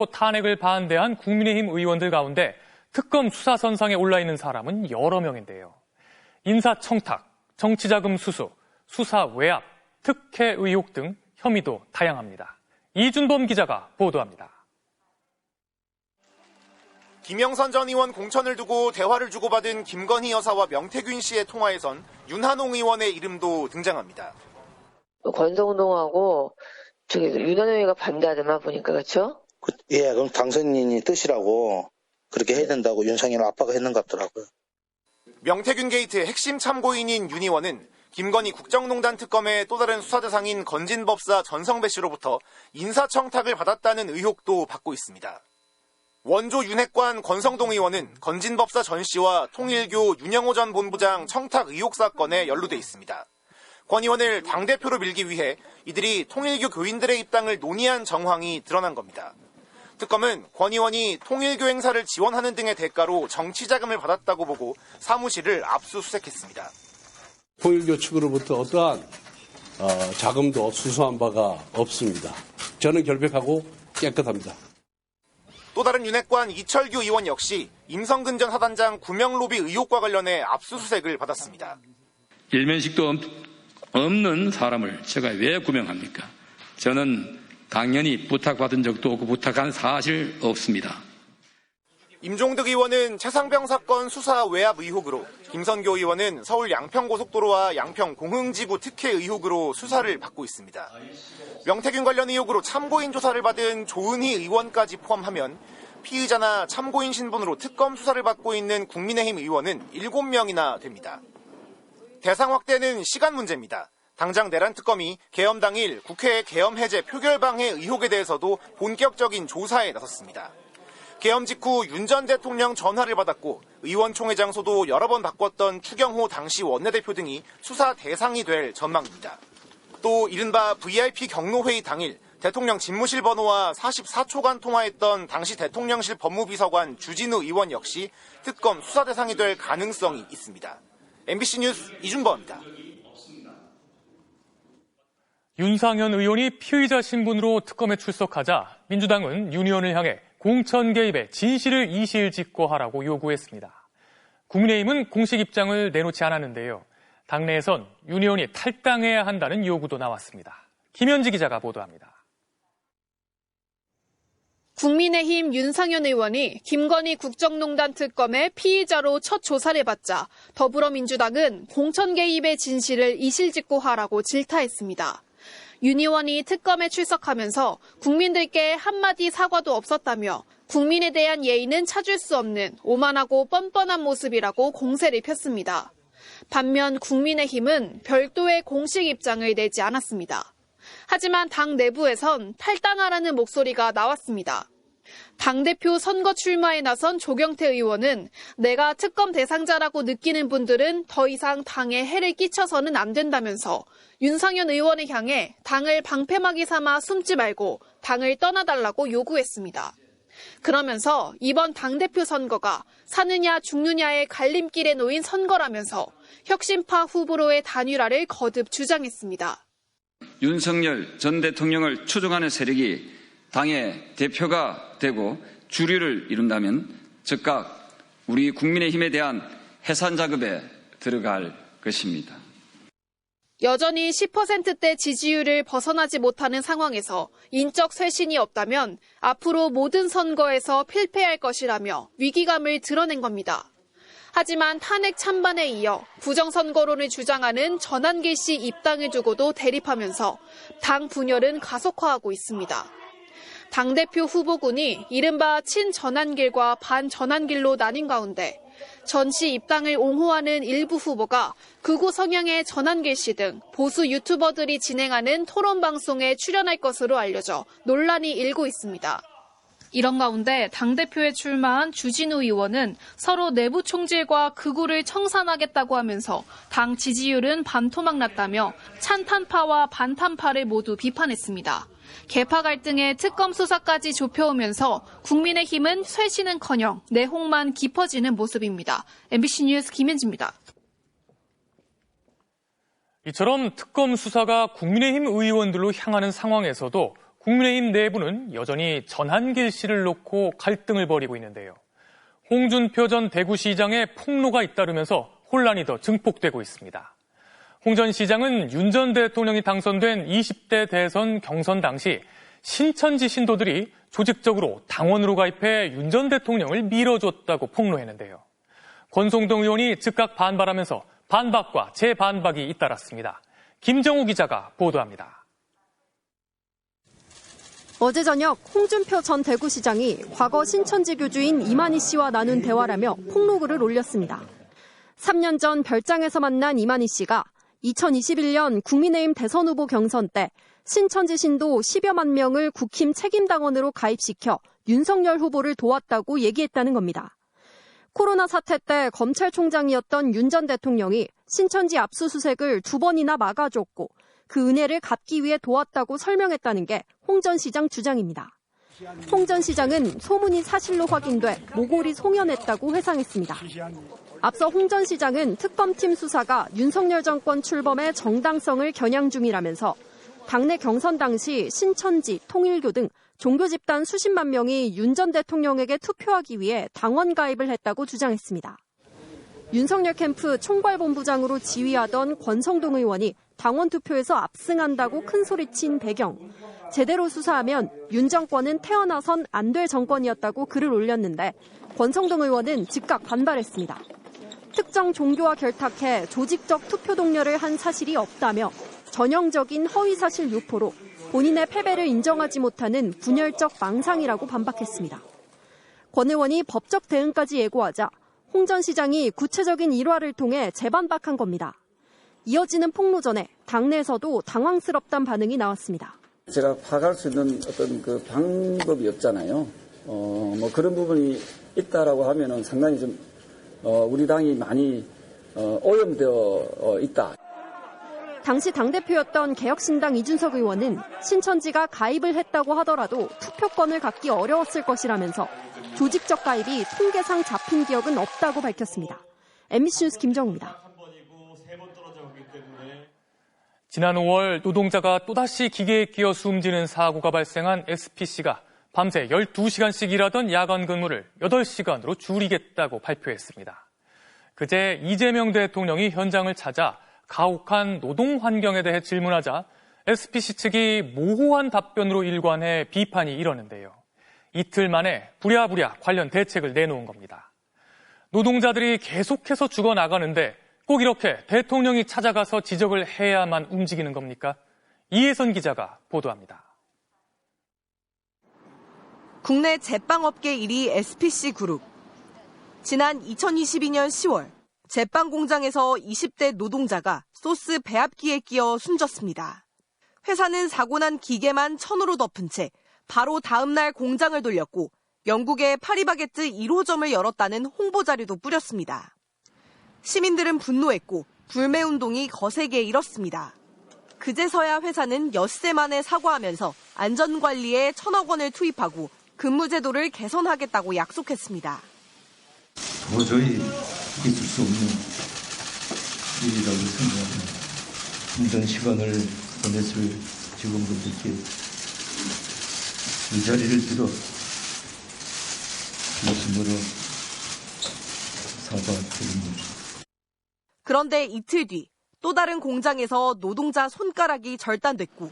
탄핵을 반대한 국민의힘 의원들 가운데 특검 수사선상에 올라있는 사람은 여러 명인데요. 인사청탁, 정치자금 수수, 수사 외압, 특혜 의혹 등 혐의도 다양합니다. 이준범 기자가 보도합니다. 김영선 전 의원 공천을 두고 대화를 주고받은 김건희 여사와 명태균 씨의 통화에선 윤한홍 의원의 이름도 등장합니다. 권성동하고 윤한홍이가 반대하더만 보니까 그렇죠? 예, 그럼 당선인이 뜻이라고 그렇게 해야 된다고 윤상현 아빠가 했는 것 같더라고요. 명태균 게이트 핵심 참고인인 윤 의원은 김건희 국정농단 특검의 또 다른 수사 대상인 건진법사 전성배 씨로부터 인사청탁을 받았다는 의혹도 받고 있습니다. 원조 윤핵관 권성동 의원은 건진법사 전 씨와 통일교 윤영호 전 본부장 청탁 의혹 사건에 연루돼 있습니다. 권 의원을 당대표로 밀기 위해 이들이 통일교 교인들의 입당을 논의한 정황이 드러난 겁니다. 특검은 권 의원이 통일교 행사를 지원하는 등의 대가로 정치자금을 받았다고 보고 사무실을 압수수색했습니다. 통일교 측으로부터 어떠한 자금도 수수한 바가 없습니다. 저는 결백하고 깨끗합니다. 또 다른 윤핵관 이철규 의원 역시 임성근 전 사단장 구명로비 의혹과 관련해 압수수색을 받았습니다. 일면식도 없는 사람을 제가 왜 구명합니까? 저는 당연히 부탁받은 적도 없고 부탁한 사실 없습니다. 임종득 의원은 최상병 사건 수사 외압 의혹으로, 김선교 의원은 서울 양평고속도로와 양평 공흥지구 특혜 의혹으로 수사를 받고 있습니다. 명태균 관련 의혹으로 참고인 조사를 받은 조은희 의원까지 포함하면 피의자나 참고인 신분으로 특검 수사를 받고 있는 국민의힘 의원은 7명이나 됩니다. 대상 확대는 시간 문제입니다. 당장 내란 특검이 계엄 당일 국회 계엄 해제 표결 방해 의혹에 대해서도 본격적인 조사에 나섰습니다. 계엄 직후 윤 전 대통령 전화를 받았고 의원총회 장소도 여러 번 바꿨던 추경호 당시 원내대표 등이 수사 대상이 될 전망입니다. 또 이른바 VIP 경로회의 당일 대통령 집무실 번호와 44초간 통화했던 당시 대통령실 법무비서관 주진우 의원 역시 특검 수사 대상이 될 가능성이 있습니다. MBC 뉴스 이준범입니다. 윤상현 의원이 피의자 신분으로 특검에 출석하자 민주당은 윤 의원을 향해 공천 개입의 진실을 이실직고하라고 요구했습니다. 국민의힘은 공식 입장을 내놓지 않았는데요. 당내에선 윤 의원이 탈당해야 한다는 요구도 나왔습니다. 김현지 기자가 보도합니다. 국민의힘 윤상현 의원이 김건희 국정농단 특검의 피의자로 첫 조사를 받자 더불어민주당은 공천 개입의 진실을 이실직고하라고 질타했습니다. 윤 의원이 특검에 출석하면서 국민들께 한마디 사과도 없었다며 국민에 대한 예의는 찾을 수 없는 오만하고 뻔뻔한 모습이라고 공세를 폈습니다. 반면 국민의힘은 별도의 공식 입장을 내지 않았습니다. 하지만 당 내부에선 탈당하라는 목소리가 나왔습니다. 당대표 선거 출마에 나선 조경태 의원은 내가 특검 대상자라고 느끼는 분들은 더 이상 당에 해를 끼쳐서는 안 된다면서 윤상현 의원을 향해 당을 방패막이 삼아 숨지 말고 당을 떠나달라고 요구했습니다. 그러면서 이번 당대표 선거가 사느냐 죽느냐의 갈림길에 놓인 선거라면서 혁신파 후보로의 단일화를 거듭 주장했습니다. 윤석열 전 대통령을 추종하는 세력이 당의 대표가 되고 주류를 이룬다면 즉각 우리 국민의힘에 대한 해산 작업에 들어갈 것입니다. 여전히 10%대 지지율을 벗어나지 못하는 상황에서 인적 쇄신이 없다면 앞으로 모든 선거에서 필패할 것이라며 위기감을 드러낸 겁니다. 하지만 탄핵 찬반에 이어 부정선거론을 주장하는 전한길 씨 입당을 두고도 대립하면서 당 분열은 가속화하고 있습니다. 당대표 후보군이 이른바 친전한길과 반전한길로 나뉜 가운데 전 씨 입당을 옹호하는 일부 후보가 극우 성향의 전한길 씨 등 보수 유튜버들이 진행하는 토론 방송에 출연할 것으로 알려져 논란이 일고 있습니다. 이런 가운데 당대표에 출마한 주진우 의원은 서로 내부 총질과 극우를 청산하겠다고 하면서 당 지지율은 반토막 났다며 찬탄파와 반탄파를 모두 비판했습니다. 계파 갈등에 특검 수사까지 좁혀오면서 국민의힘은 쇄신은커녕 내홍만 깊어지는 모습입니다. MBC 뉴스 김현지입니다. 이처럼 특검 수사가 국민의힘 의원들로 향하는 상황에서도 국민의힘 내부는 여전히 전한길 씨를 놓고 갈등을 벌이고 있는데요. 홍준표 전 대구시장의 폭로가 잇따르면서 혼란이 더 증폭되고 있습니다. 홍 전 시장은 윤 전 대통령이 당선된 20대 대선 경선 당시 신천지 신도들이 조직적으로 당원으로 가입해 윤 전 대통령을 밀어줬다고 폭로했는데요. 권성동 의원이 즉각 반발하면서 반박과 재반박이 잇따랐습니다. 김정우 기자가 보도합니다. 어제 저녁 홍준표 전 대구시장이 과거 신천지 교주인 이만희 씨와 나눈 대화라며 폭로글을 올렸습니다. 3년 전 별장에서 만난 이만희 씨가 2021년 국민의힘 대선 후보 경선 때 신천지 신도 10여만 명을 국힘 책임당원으로 가입시켜 윤석열 후보를 도왔다고 얘기했다는 겁니다. 코로나 사태 때 검찰총장이었던 윤 전 대통령이 신천지 압수수색을 2번이나 막아줬고 그 은혜를 갚기 위해 도왔다고 설명했다는 게 홍 전 시장 주장입니다. 홍 전 시장은 소문이 사실로 확인돼 모골이 송연했다고 회상했습니다. 앞서 홍 전 시장은 특검팀 수사가 윤석열 정권 출범의 정당성을 겨냥 중이라면서 당내 경선 당시 신천지, 통일교 등 종교 집단 수십만 명이 윤 전 대통령에게 투표하기 위해 당원 가입을 했다고 주장했습니다. 윤석열 캠프 총괄본부장으로 지휘하던 권성동 의원이 당원 투표에서 압승한다고 큰소리친 배경, 제대로 수사하면 윤 정권은 태어나선 안 될 정권이었다고 글을 올렸는데 권성동 의원은 즉각 반발했습니다. 특정 종교와 결탁해 조직적 투표 동료를 한 사실이 없다며 전형적인 허위사실 유포로 본인의 패배를 인정하지 못하는 분열적 망상이라고 반박했습니다. 권 의원이 법적 대응까지 예고하자 홍 전 시장이 구체적인 일화를 통해 재반박한 겁니다. 이어지는 폭로 전에 당내에서도 당황스럽다는 반응이 나왔습니다. 제가 파악할 수 있는 어떤 그 방법이 없잖아요. 그런 부분이 있다라고 하면은 상당히 좀 우리 당이 많이 오염되어 있다. 당시 당대표였던 개혁신당 이준석 의원은 신천지가 가입을 했다고 하더라도 투표권을 갖기 어려웠을 것이라면서 조직적 가입이 통계상 잡힌 기억은 없다고 밝혔습니다. MBC 뉴스 김정우입니다. 지난 5월 노동자가 또다시 기계에 끼어 숨지는 사고가 발생한 SPC가 밤새 12시간씩 일하던 야간 근무를 8시간으로 줄이겠다고 발표했습니다. 그제 이재명 대통령이 현장을 찾아 가혹한 노동 환경에 대해 질문하자 SPC 측이 모호한 답변으로 일관해 비판이 일었는데요. 이틀 만에 부랴부랴 관련 대책을 내놓은 겁니다. 노동자들이 계속해서 죽어나가는데 꼭 이렇게 대통령이 찾아가서 지적을 해야만 움직이는 겁니까? 이혜선 기자가 보도합니다. 국내 제빵업계 1위 SPC 그룹. 지난 2022년 10월 제빵 공장에서 20대 노동자가 소스 배합기에 끼어 숨졌습니다. 회사는 사고 난 기계만 천으로 덮은 채 바로 다음 날 공장을 돌렸고 영국의 파리바게뜨 1호점을 열었다는 홍보 자료도 뿌렸습니다. 시민들은 분노했고 불매운동이 거세게 일었습니다. 그제서야 회사는 엿새 만에 사과하면서 안전관리에 1,000억 원을 투입하고 근무제도를 개선하겠다고 약속했습니다. 도저히 있을 수 없는 일이라고 생각합니다. 힘든 시간을 보냈을 직원분들께 이 자리를 빌어 진심으로 사과드립니다. 그런데 이틀 뒤 또 다른 공장에서 노동자 손가락이 절단됐고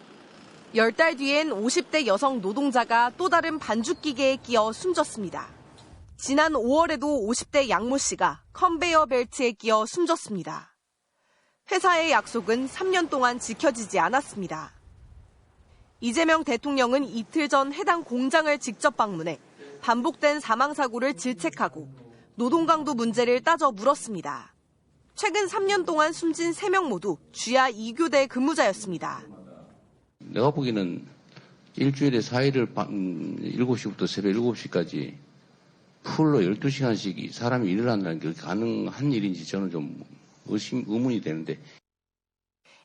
10달 뒤엔 50대 여성 노동자가 또 다른 반죽기계에 끼어 숨졌습니다. 지난 5월에도 50대 양모 씨가 컨베이어 벨트에 끼어 숨졌습니다. 회사의 약속은 3년 동안 지켜지지 않았습니다. 이재명 대통령은 이틀 전 해당 공장을 직접 방문해 반복된 사망사고를 질책하고 노동 강도 문제를 따져 물었습니다. 최근 3년 동안 숨진 3명 모두 쥐야 2교대 근무자였습니다. 내가 보기에는 일주일에 4일을 7시부터 새벽 7시까지 풀로 12시간씩 사람이 일을 한다는 게 가능한 일인지 저는 좀 의문이 되는데.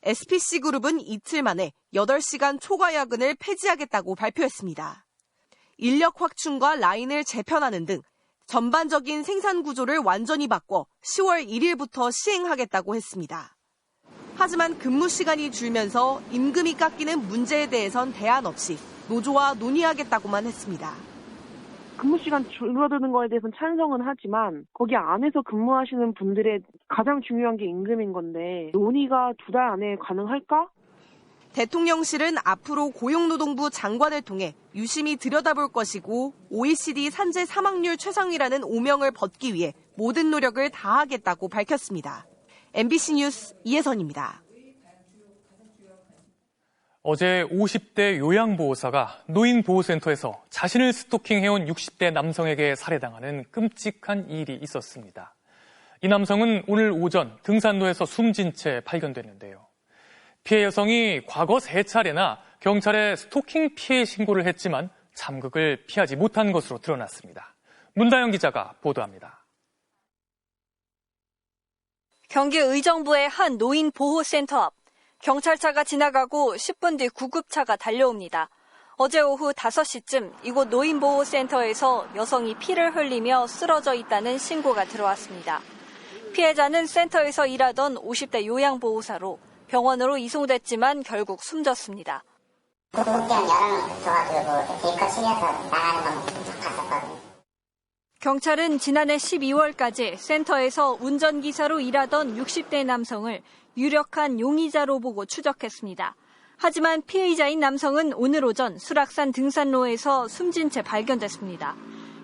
SPC그룹은 이틀 만에 8시간 초과 야근을 폐지하겠다고 발표했습니다. 인력 확충과 라인을 재편하는 등 전반적인 생산 구조를 완전히 바꿔 10월 1일부터 시행하겠다고 했습니다. 하지만 근무 시간이 줄면서 임금이 깎이는 문제에 대해선 대안 없이 노조와 논의하겠다고만 했습니다. 근무 시간 줄어드는 거에 대해서는 찬성은 하지만 거기 안에서 근무하시는 분들의 가장 중요한 게 임금인 건데 논의가 2달 안에 가능할까? 대통령실은 앞으로 고용노동부 장관을 통해 유심히 들여다볼 것이고 OECD 산재 사망률 최상위라는 오명을 벗기 위해 모든 노력을 다하겠다고 밝혔습니다. MBC 뉴스 이혜선입니다. 어제 50대 요양보호사가 노인보호센터에서 자신을 스토킹해온 60대 남성에게 살해당하는 끔찍한 일이 있었습니다. 이 남성은 오늘 오전 등산로에서 숨진 채 발견됐는데요. 피해 여성이 과거 3차례나 경찰에 스토킹 피해 신고를 했지만 잠극을 피하지 못한 것으로 드러났습니다. 문다영 기자가 보도합니다. 경기 의정부의 한 노인보호센터 앞. 경찰차가 지나가고 10분 뒤 구급차가 달려옵니다. 어제 오후 5시쯤 이곳 노인보호센터에서 여성이 피를 흘리며 쓰러져 있다는 신고가 들어왔습니다. 피해자는 센터에서 일하던 50대 요양보호사로 병원으로 이송됐지만 결국 숨졌습니다. 경찰은 지난해 12월까지 센터에서 운전기사로 일하던 60대 남성을 유력한 용의자로 보고 추적했습니다. 하지만 피해자인 남성은 오늘 오전 수락산 등산로에서 숨진 채 발견됐습니다.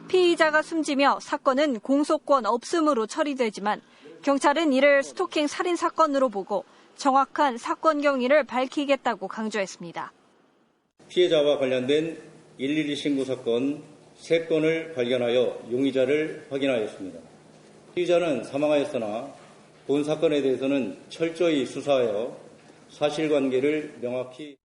피의자가 숨지며 사건은 공소권 없음으로 처리되지만 경찰은 이를 스토킹 살인 사건으로 보고 정확한 사건 경위를 밝히겠다고 강조했습니다. 피해자와 관련된 112 신고 사건 3건을 발견하여 용의자를 확인하였습니다. 피의자는 사망하였으나 본 사건에 대해서는 철저히 수사하여 사실관계를 명확히.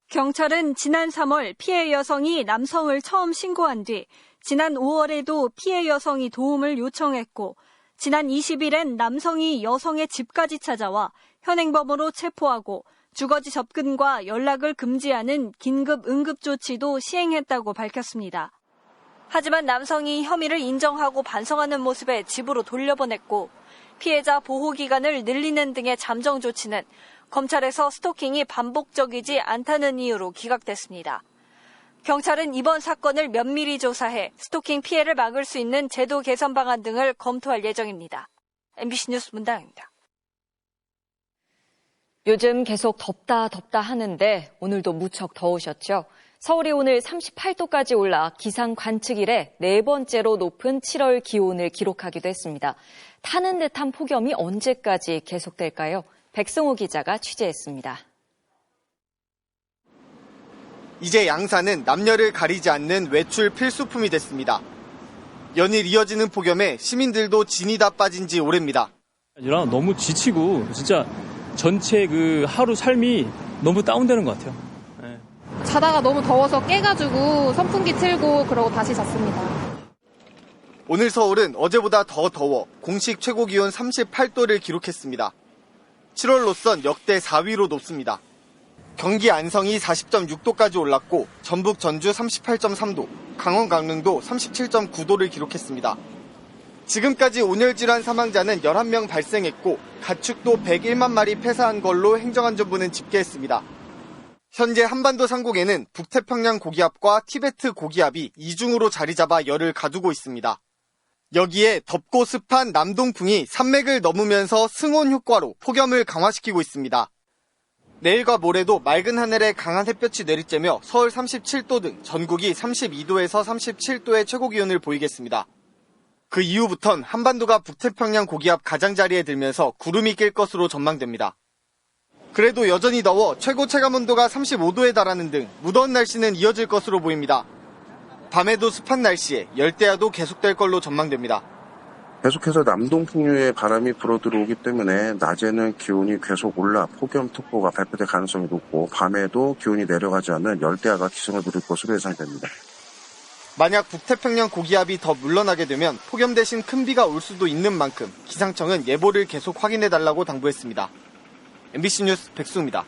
경찰은 지난 3월 피해 여성이 남성을 처음 신고한 뒤 지난 5월에도 피해 여성이 도움을 요청했고 지난 20일엔 남성이 여성의 집까지 찾아와 현행범으로 체포하고 주거지 접근과 연락을 금지하는 긴급 응급조치도 시행했다고 밝혔습니다. 하지만 남성이 혐의를 인정하고 반성하는 모습에 집으로 돌려보냈고 피해자 보호기간을 늘리는 등의 잠정 조치는 검찰에서 스토킹이 반복적이지 않다는 이유로 기각됐습니다. 경찰은 이번 사건을 면밀히 조사해 스토킹 피해를 막을 수 있는 제도 개선 방안 등을 검토할 예정입니다. MBC 뉴스 문다영입니다. 요즘 계속 덥다 하는데 오늘도 무척 더우셨죠? 서울이 오늘 38도까지 올라 기상 관측 이래 4번째로 높은 7월 기온을 기록하기도 했습니다. 타는 듯한 폭염이 언제까지 계속될까요? 백승호 기자가 취재했습니다. 이제 양산은 남녀를 가리지 않는 외출 필수품이 됐습니다. 연일 이어지는 폭염에 시민들도 진이 다 빠진 지 오래입니다. 너무 지치고 진짜 전체 그 하루 삶이 너무 다운되는 것 같아요. 네. 자다가 너무 더워서 깨가지고 선풍기 틀고 그러고 다시 잤습니다. 오늘 서울은 어제보다 더 더워 공식 최고 기온 38도를 기록했습니다. 7월로선 역대 4위로 높습니다. 경기 안성이 40.6도까지 올랐고 전북 전주 38.3도, 강원 강릉도 37.9도를 기록했습니다. 지금까지 온열질환 사망자는 11명 발생했고 가축도 101만 마리 폐사한 걸로 행정안전부는 집계했습니다. 현재 한반도 상공에는 북태평양 고기압과 티베트 고기압이 이중으로 자리 잡아 열을 가두고 있습니다. 여기에 덥고 습한 남동풍이 산맥을 넘으면서 승온 효과로 폭염을 강화시키고 있습니다. 내일과 모레도 맑은 하늘에 강한 햇볕이 내리쬐며 서울 37도 등 전국이 32도에서 37도의 최고 기온을 보이겠습니다. 그 이후부턴 한반도가 북태평양 고기압 가장자리에 들면서 구름이 낄 것으로 전망됩니다. 그래도 여전히 더워 최고 체감온도가 35도에 달하는 등 무더운 날씨는 이어질 것으로 보입니다. 밤에도 습한 날씨에 열대야도 계속될 걸로 전망됩니다. 계속해서 남동풍류의 바람이 불어들어오기 때문에 낮에는 기온이 계속 올라 폭염특보가 발표될 가능성이 높고 밤에도 기온이 내려가지 않는 열대야가 기승을 부릴 것으로 예상됩니다. 만약 북태평양 고기압이 더 물러나게 되면 폭염 대신 큰 비가 올 수도 있는 만큼 기상청은 예보를 계속 확인해달라고 당부했습니다. MBC 뉴스 백수입니다.